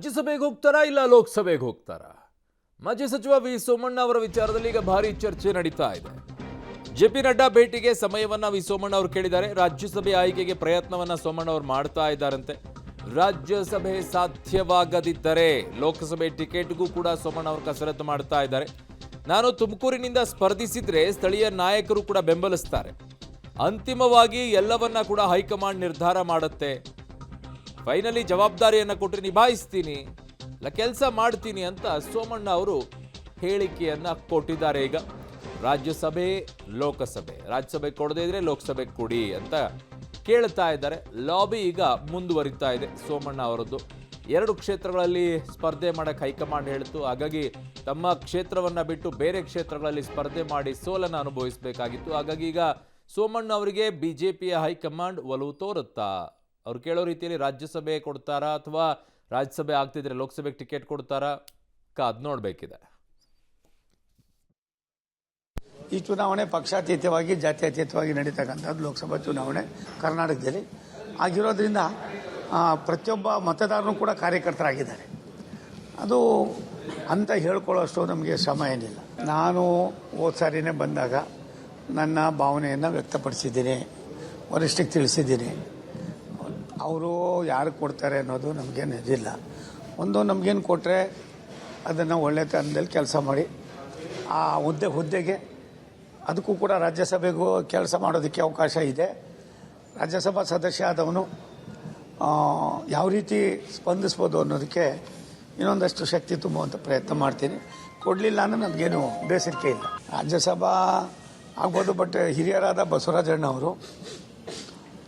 ರಾಜ್ಯಸಭೆಗೆ ಹೋಗ್ತಾರಾ ಇಲ್ಲ ಲೋಕಸಭೆಗೆ ಹೋಗ್ತಾರಾ? ಮಾಜಿ ಸಚಿವ ವಿ ಸೋಮಣ್ಣ ಅವರ ವಿಚಾರದಲ್ಲಿ ಈಗ ಭಾರಿ ಚರ್ಚೆ ನಡೀತಾ ಇದೆ. ಜೆಪಿ ನಡ್ಡಾ ಭೇಟಿಗೆ ಸಮಯವನ್ನ ವಿ ಸೋಮಣ್ಣ ಅವರು ಕೇಳಿದ್ದಾರೆ. ರಾಜ್ಯಸಭೆ ಆಯ್ಕೆಗೆ ಪ್ರಯತ್ನವನ್ನ ಸೋಮಣ್ಣ ಅವರು ಮಾಡ್ತಾ ಇದ್ದಾರಂತೆ. ರಾಜ್ಯಸಭೆ ಸಾಧ್ಯವಾಗದಿದ್ದರೆ ಲೋಕಸಭೆ ಟಿಕೆಟ್ಗೂ ಕೂಡ ಸೋಮಣ್ಣ ಅವರು ಕಸರತ್ತು ಮಾಡ್ತಾ ಇದ್ದಾರೆ. ನಾನು ತುಮಕೂರಿನಿಂದ ಸ್ಪರ್ಧಿಸಿದ್ರೆ ಸ್ಥಳೀಯ ನಾಯಕರು ಕೂಡ ಬೆಂಬಲಿಸ್ತಾರೆ. ಅಂತಿಮವಾಗಿ ಎಲ್ಲವನ್ನ ಕೂಡ ಹೈಕಮಾಂಡ್ ನಿರ್ಧಾರ ಮಾಡುತ್ತೆ. ಫೈನಲಿ ಜವಾಬ್ದಾರಿಯನ್ನು ಕೊಟ್ಟು ನಿಭಾಯಿಸ್ತೀನಿ, ಇಲ್ಲ ಕೆಲಸ ಮಾಡ್ತೀನಿ ಅಂತ ಸೋಮಣ್ಣ ಅವರು ಹೇಳಿಕೆಯನ್ನ ಕೊಟ್ಟಿದ್ದಾರೆ. ಈಗ ರಾಜ್ಯಸಭೆ ಲೋಕಸಭೆ, ರಾಜ್ಯಸಭೆ ಕೊಡದೇ ಇದ್ರೆ ಲೋಕಸಭೆ ಕೊಡಿ ಅಂತ ಕೇಳ್ತಾ ಇದ್ದಾರೆ. ಲಾಬಿ ಈಗ ಮುಂದುವರಿತಾ ಇದೆ ಸೋಮಣ್ಣ ಅವರದ್ದು. 2 ಕ್ಷೇತ್ರಗಳಲ್ಲಿ ಸ್ಪರ್ಧೆ ಮಾಡಕ್ಕೆ ಹೈಕಮಾಂಡ್ ಹೇಳಿತು. ಹಾಗಾಗಿ ತಮ್ಮ ಕ್ಷೇತ್ರವನ್ನ ಬಿಟ್ಟು ಬೇರೆ ಕ್ಷೇತ್ರಗಳಲ್ಲಿ ಸ್ಪರ್ಧೆ ಮಾಡಿ ಸೋಲನ್ನು ಅನುಭವಿಸಬೇಕಾಗಿತ್ತು. ಹಾಗಾಗಿ ಈಗ ಸೋಮಣ್ಣ ಅವರಿಗೆ ಬಿಜೆಪಿಯ ಹೈಕಮಾಂಡ್ ಒಲವು ತೋರುತ್ತಾ? ಅವ್ರು ಕೇಳೋ ರೀತಿಯಲ್ಲಿ ರಾಜ್ಯಸಭೆ ಕೊಡ್ತಾರಾ ಅಥವಾ ರಾಜ್ಯಸಭೆ ಆಗ್ತಿದ್ರೆ ಲೋಕಸಭೆಗೆ ಟಿಕೆಟ್ ಕೊಡ್ತಾರಾ? ಕಾದ್ ನೋಡಬೇಕಿದೆ. ಈ ಚುನಾವಣೆ ಪಕ್ಷಾತೀತವಾಗಿ ಜಾತ್ಯತೀತವಾಗಿ ನಡೀತಕ್ಕಂಥದ್ದು ಲೋಕಸಭಾ ಚುನಾವಣೆ ಕರ್ನಾಟಕದಲ್ಲಿ ಆಗಿರೋದ್ರಿಂದ ಪ್ರತಿಯೊಬ್ಬ ಮತದಾರರು ಕೂಡ ಕಾರ್ಯಕರ್ತರಾಗಿದ್ದಾರೆ. ಅದು ಅಂತ ಹೇಳ್ಕೊಳ್ಳೋಷ್ಟು ನಮಗೆ ಶ್ರಮ ಏನಿಲ್ಲ. ನಾನು ಹೋದ ಸಾರಿನೇ ಬಂದಾಗ ನನ್ನ ಭಾವನೆಯನ್ನು ವ್ಯಕ್ತಪಡಿಸಿದ್ದೀನಿ, ವರಿಷ್ಠಕ್ಕೆ ತಿಳಿಸಿದ್ದೀನಿ. ಅವರು ಯಾರು ಕೊಡ್ತಾರೆ ಅನ್ನೋದು ನಮಗೇನು ಇದಿಲ್ಲ. ನಮಗೇನು ಕೊಟ್ಟರೆ ಅದನ್ನು ಒಳ್ಳೆ ತನದಲ್ಲಿ ಕೆಲಸ ಮಾಡಿ ಆ ಹುದ್ದೆಗೆ ಅದಕ್ಕೂ ಕೂಡ ರಾಜ್ಯಸಭೆಗೂ ಕೆಲಸ ಮಾಡೋದಕ್ಕೆ ಅವಕಾಶ ಇದೆ. ರಾಜ್ಯಸಭಾ ಸದಸ್ಯ ಆದವನು ಯಾವ ರೀತಿ ಸ್ಪಂದಿಸ್ಬೋದು ಅನ್ನೋದಕ್ಕೆ ಇನ್ನೊಂದಷ್ಟು ಶಕ್ತಿ ತುಂಬುವಂಥ ಪ್ರಯತ್ನ ಮಾಡ್ತೀನಿ. ಕೊಡಲಿಲ್ಲ ಅಂದರೆ ನಮಗೇನು ಬೇಸರಿಕೆ ಇಲ್ಲ. ರಾಜ್ಯಸಭಾ ಆಗ್ಬೋದು. ಬಟ್ ಹಿರಿಯರಾದ ಬಸವರಾಜಣ್ಣ ಅವರು,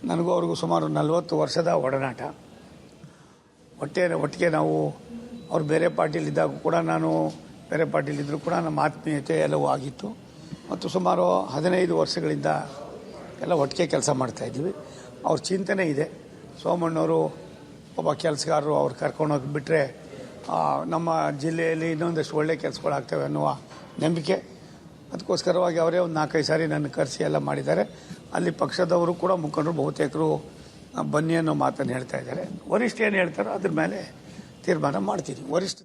ನನಗೂ ಅವ್ರಿಗೂ ಸುಮಾರು 40 ವರ್ಷದ ಒಡನಾಟ. ಒಟ್ಟಿಗೆ ನಾವು ಅವ್ರು ಬೇರೆ ಪಾರ್ಟಿಲಿದ್ದಾಗ ಕೂಡ ನಾನು ಬೇರೆ ಪಾರ್ಟಿಲಿದ್ದರೂ ಕೂಡ ನಮ್ಮ ಆತ್ಮೀಯತೆ ಎಲ್ಲವೂ ಆಗಿತ್ತು. ಮತ್ತು ಸುಮಾರು 15 ವರ್ಷಗಳಿಂದ ಎಲ್ಲ ಒಟ್ಟಿಗೆ ಕೆಲಸ ಮಾಡ್ತಾಯಿದ್ದೀವಿ. ಅವ್ರ ಚಿಂತನೆ ಇದೆ. ಸೋಮಣ್ಣವರು ಒಬ್ಬ ಕೆಲಸಗಾರರು, ಅವ್ರು ಕರ್ಕೊಂಡೋಗಿ ಬಿಟ್ಟರೆ ನಮ್ಮ ಜಿಲ್ಲೆಯಲ್ಲಿ ಇನ್ನೊಂದಷ್ಟು ಒಳ್ಳೆ ಕೆಲಸಗಳಾಗ್ತವೆ ಅನ್ನುವ ನಂಬಿಕೆ. ಅದಕ್ಕೋಸ್ಕರವಾಗಿ ಅವರೇ ಒಂದು 4-5 ಸಾರಿ ನನ್ನ ಕರೆಸಿ ಎಲ್ಲ ಮಾಡಿದ್ದಾರೆ. ಅಲ್ಲಿ ಪಕ್ಷದವರು ಕೂಡ ಮುಖಂಡರು ಬಹುತೇಕರು ಬನ್ನಿ ಅನ್ನೋ ಮಾತನ್ನು ಹೇಳ್ತಾ ಇದ್ದಾರೆ. ವರಿಷ್ಠ ಏನು ಹೇಳ್ತಾರೋ ಅದ್ರ ಮೇಲೆ ತೀರ್ಮಾನ ಮಾಡ್ತೀನಿ. ವರಿಷ್ಠ